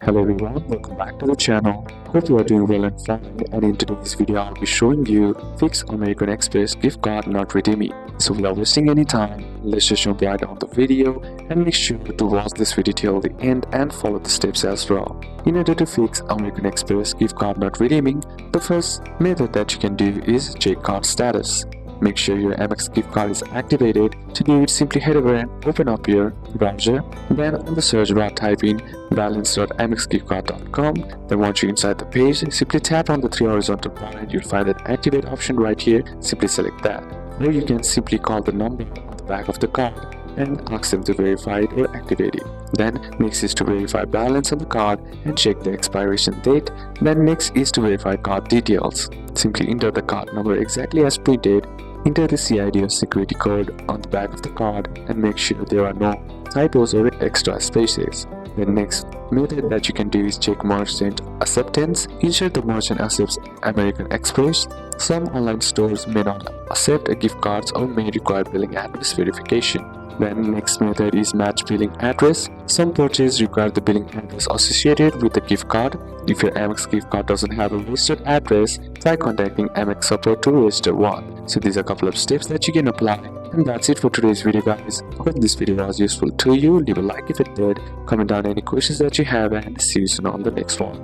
Hello everyone, welcome back to the channel. Hope you are doing well and fine, and in today's video I'll be showing you fix American Express gift card not redeeming. So without wasting any time, let's just jump right on the video and make sure to watch this video till the end and follow the steps as well. In order to fix American Express gift card not redeeming, the first method that you can do is check card status. Make sure your Amex gift card is activated. To do it, simply head over and open up your browser. Then on the search bar type in balance.amexgiftcard.com. Then once you're inside the page, simply tap on the three horizontal bar and you'll find that activate option right here. Simply select that. Or you can simply call the number on the back of the card and ask them to verify it or activate it. Then next is to verify balance on the card and check the expiration date. Then next is to verify card details. Simply enter the card number exactly as printed. Enter the CID or security code on the back of the card and make sure there are no typos or extra spaces. The next method that you can do is check merchant acceptance. Ensure the merchant accepts American Express. Some online stores may not accept gift cards or may require billing address verification. Then next method is match billing address. Some purchases require the billing address associated with the gift card. If your Amex gift card doesn't have a registered address, try contacting Amex support to register one. So these are a couple of steps that you can apply. And that's it for today's video, guys. Hope this video was useful to you. Leave a like if it did. Comment down any questions that you have and see you soon on the next one.